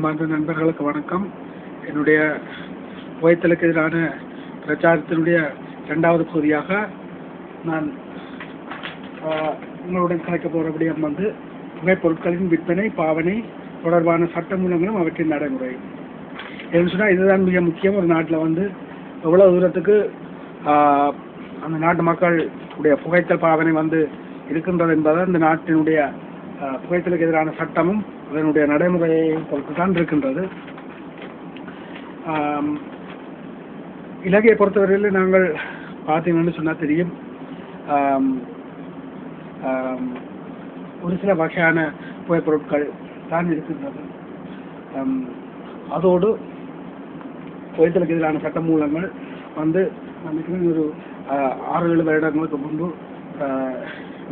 அன்பார்ந்த நண்பர்களுக்கு வணக்கம். என்னுடைய புகைத்தலுக்கு எதிரான பிரச்சாரத்தினுடைய 2வது பகுதியாக நான் உங்களுடன் கலைக்க போகிற விடயம் புகைப்பொருட்களின் விற்பனை, பாவனை தொடர்பான சட்டமூலங்களும் அவற்றின் நடைமுறை. என்று சொன்னால் இதுதான் மிக முக்கியம். ஒரு நாட்டில் எவ்வளோ தூரத்துக்கு அந்த நாட்டு மக்களுடைய புகைத்தல் பாவனை இருக்கின்றது என்பதை அந்த நாட்டினுடைய புகைத்தலுக்கு எதிரான சட்டமும் அதனுடைய நடைமுறையை பொறுத்து தான் இருக்கின்றது. இலங்கையை பொறுத்தவரையில் நாங்கள் பார்த்தீங்கன்னு சொன்னால் தெரியும், ஒரு சில வகையான புகைப்பொருட்கள் தான் இருக்கின்றது. அதோடு புகைத்தலுக்கு எதிரான சட்ட மூலங்கள் ஒரு 6-7 வருடங்களுக்கு முன்பு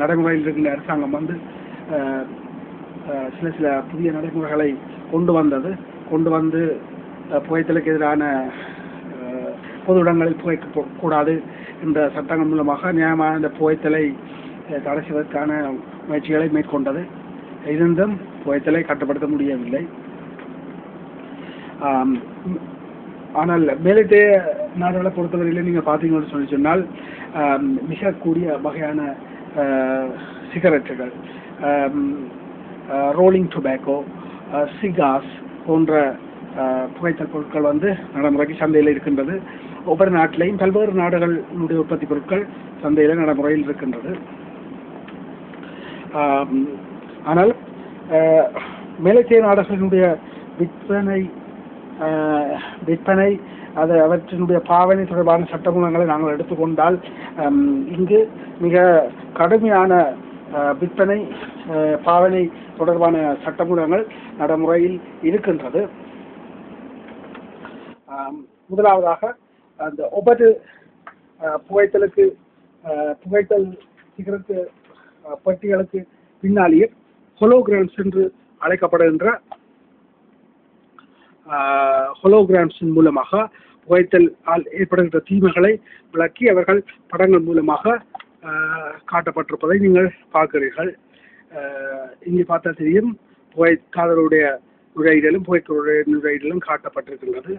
நடைமுறையில் இருக்கின்ற அரசாங்கம் சில புதிய நடைமுறைகளை கொண்டு வந்து புகைத்தலுக்கு எதிரான பொது இடங்களில் புகைக்க கூடாது என்ற சட்டங்கள் மூலமாக நியாயமான இந்த புகைத்தலை தடை செய்வதற்கான முயற்சிகளை மேற்கொண்டது. இருந்தும் புகைத்தலை கட்டுப்படுத்த முடியவில்லை. ஆனால் மேலத்தைய நாடுகளை பொறுத்தவரையில் நீங்கள் பார்த்தீங்கன்னு சொன்னால் மிக கூடிய வகையான சிகரெட்டுகள், ரோலிங் டொபாக்கோ, சிகார்ஸ் போன்ற புகைத்தல் பொருட்கள் நடைமுறைக்கு சந்தையில் இருக்கின்றது. ஒவ்வொரு நாட்டிலையும் பல்வேறு நாடுகளுடைய உற்பத்தி பொருட்கள் சந்தையில் நடைமுறையில் இருக்கின்றது. ஆனால் மேலத்தைய நாடுகளினுடைய விற்பனை அவற்றினுடைய பாவனை தொடர்பான சட்டமூலங்களை நாங்கள் எடுத்துக்கொண்டால் இங்கு மிக கடுமையான விற்பனை பாவனை தொடர்பான சட்டமூலங்கள் நடைமுறையில் இருக்கின்றது. முதலாவதாக அந்த ஒவ்வொரு புகைத்தல் சிகரெட்டு பெட்டிகளுக்கு பின்னாலேயே ஹோலோகிராம்ஸ் என்று அழைக்கப்படுகின்ற ஹோலோகிராம்ஸின் மூலமாக புகைத்தல் ஏற்படுகின்ற தீமைகளை விளக்கி அவர்கள் படங்கள் மூலமாக காட்டப்பட்டிருப்பதை நீங்கள் பார்க்கிறீர்கள். இங்கே பார்த்தா தெரியும், புகைக்காரருடைய நுழையிடலும் புகைக்காரருடைய நுழையிடலும் காட்டப்பட்டிருக்கின்றது.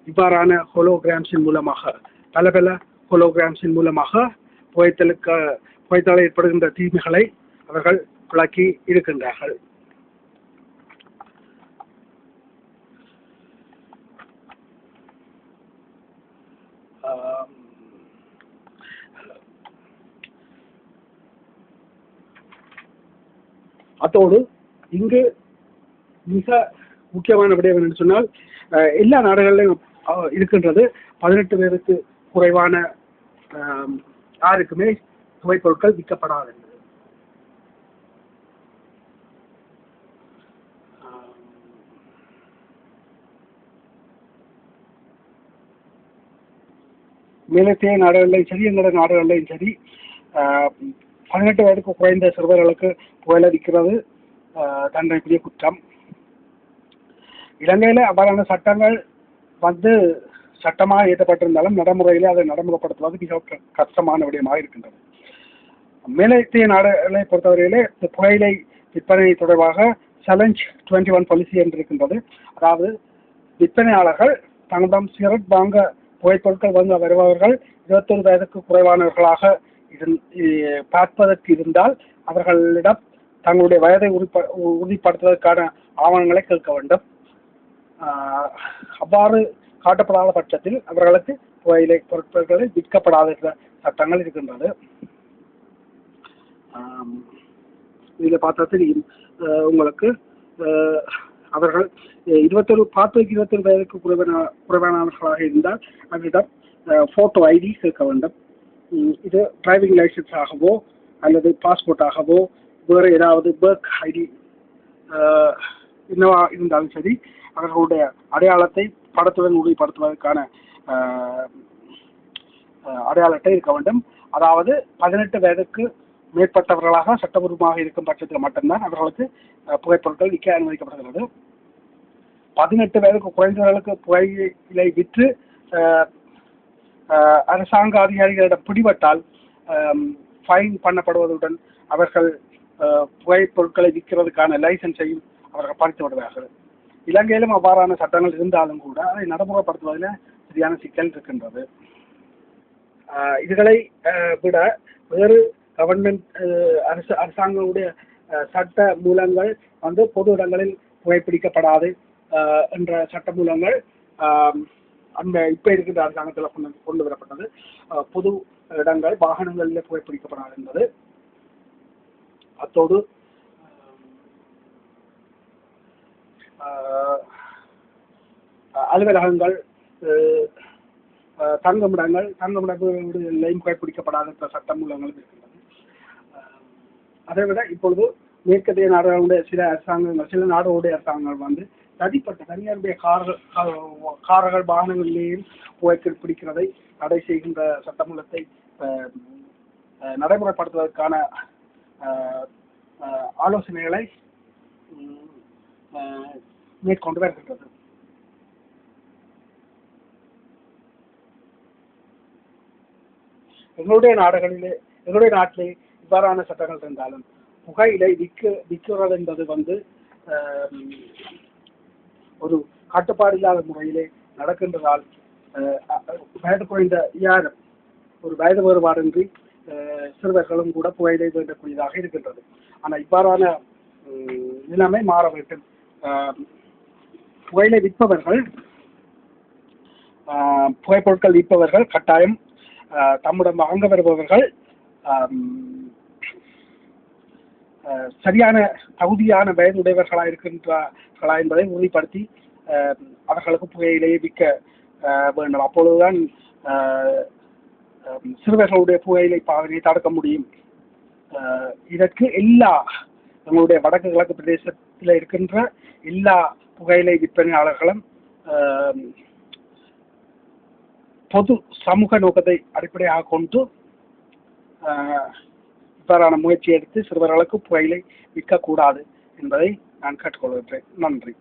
இவ்வாறான ஹோலோகிராம்ஸின் மூலமாக பல ஹோலோகிராம்ஸின் மூலமாக புகைத்தலால் ஏற்படுகின்ற தீமைகளை அவர்கள் விளக்கி இருக்கின்றார்கள். அதோடு இங்கு மிக முக்கியமான விடயம் என்று சொன்னால் எல்லா நாடுகளிலும் இருக்கின்றது 18 வயதுக்கு குறைவான யாருக்குமே புகைப்பொருட்கள் விற்கப்படாது. மேலத்தைய நாடுகளிலும் சரி, எங்களோட நாடுகளிலும் சரி 18 வயதுக்கு குறைந்த சிறுவர்களுக்கு புகையிலை விற்கிறது தண்டனைக்குரிய குற்றம். இலங்கையில் அவ்வாறான சட்டங்கள் சட்டமாக இயற்றப்பட்டிருந்தாலும் நடைமுறையில் அதை நடைமுறைப்படுத்துவது மிக கஷ்டமான விடயமாக இருக்கின்றது. மேலத்தைய நாடுகளை பொறுத்தவரையிலே இந்த புகையிலை விற்பனை தொடர்பாக சேலஞ்ச் 21 பாலிசி என்று இருக்கின்றது. அதாவது விற்பனையாளர்கள் தங்களிடம் சிகரெட் வாங்க புகைப்பொருட்கள் வருபவர்கள் 21 வயதுக்கு குறைவானவர்களாக பார்ப்பதற்கு இருந்தால் அவர்களிடம் தங்களுடைய வயதை உறுதிப்படுத்துவதற்கான ஆவணங்களை கேட்க வேண்டும். அவ்வாறு காட்டப்படாத பட்சத்தில் அவர்களுக்கு புகையிலை பொருட்களை விற்கப்படாத சட்டங்கள் இருக்கின்றது. இதில் பார்த்தா தெரியும் உங்களுக்கு, அவர்கள் 21 வயதுக்கு குறைவானவர்களாக இருந்தால் அவரிடம் போட்டோ ஐடி கேட்க வேண்டும். இது டிரைவிங் லைசன்ஸ் ஆகவோ அல்லது பாஸ்போர்ட்டாகவோ வேறு ஏதாவது பர்த் ஐடி என்னவா இருந்தாலும் சரி, அவர்களுடைய அடையாளத்தை படத்துடன் உறுதிப்படுத்துவதற்கான அடையாளத்தை இருக்க வேண்டும். அதாவது 18 வயதுக்கு மேற்பட்டவர்களாக சட்டபூர்வமாக இருக்கும் பட்சத்தில் மட்டும்தான் அவர்களுக்கு புகைப்பொருட்கள் விற்க அனுமதிக்கப்படுகிறது. 18 வயதுக்கு குறைந்தவர்களுக்கு புகையிலை விற்று அரசாங்க அதிகாரிகளிடம் பிடிபட்டால் ஃபைன் பண்ணப்படுவதுடன் அவர்கள் புகைப்பொருட்களை விற்கிறதுக்கான லைசன்ஸையும் அவர்கள் பறித்து விடுவார்கள். இலங்கையிலும் அவ்வாறான சட்டங்கள் இருந்தாலும் கூட அதை நடைமுறைப்படுத்துவதில் சரியான சிக்கல் இருக்கின்றது. இதுகளை விட வேறு கவர்மெண்ட் அரசாங்கங்களுடைய சட்ட மூலங்கள் வந்து பொது இடங்களில் புகைப்பிடிக்கப்படாது என்ற சட்ட மூலங்கள் அந்த இப்போ இருக்கின்ற அரசாங்கத்தில் கொண்டு வரப்பட்டது. பொது இடங்கள் வாகனங்களில் புகைப்பிடிக்கப்படாது என்பது. அத்தோடு அலுவலகங்கள் தங்குமிடங்களையும் புகைப்பிடிக்கப்படாத சட்ட மூலங்களும் இருக்கின்றது. அதை விட இப்பொழுது மேற்கத்திய நாடுகளுடைய சில நாடுகளுடைய அரசாங்கங்கள் வந்து தனியாருடைய கார்கள் வாகனங்களிலேயும் புகைப்பிடிக்கிறதை தடை செய்கின்ற சட்டமூலத்தை நடைமுறைப்படுத்துவதற்கான ஆலோசனைகளை மேற்கொண்டு வருகின்றது. எங்களுடைய நாட்டிலே இவ்வாறான சட்டங்கள் இருந்தாலும் புகையிலை விற்கிறது என்பது வந்து ஒரு கட்டுப்பாடு இல்லாத முறையிலே நடக்கின்றதால் வயது குறைந்த யாரும் ஒரு வயது வேறுபாடின்றி சிறுவர்களும் கூட புகையிலை வேண்டக்கூடியதாக இருக்கின்றது. ஆனால் இவ்வாறான நிலைமை மாற வேண்டும். புகையிலை விற்பவர்கள் புகைப்பொருட்கள் விற்பவர்கள் கட்டாயம் தம்முடன் வாங்க வருபவர்கள் சரியான தகுதியான வயதுடையவர்களாக இருக்கின்றார்களா என்பதை உறுதிப்படுத்தி அவர்களுக்கு புகையிலையை விற்க வேண்டும். அப்பொழுதுதான் சிறுவர்களுடைய புகையிலை பாவனையை தடுக்க முடியும். இதற்கு எங்களுடைய வடக்கு கிழக்கு பிரதேசத்தில் இருக்கின்ற எல்லா புகையிலை விற்பனையாளர்களும் பொது சமூக நோக்கத்தை அடிப்படையாக கொண்டு இவ்வாறான முயற்சி எடுத்து சிறுவர்களுக்கு புகையிலை விற்கக்கூடாது என்பதை நான் கேட்டுக்கொள்கின்றேன். நன்றி.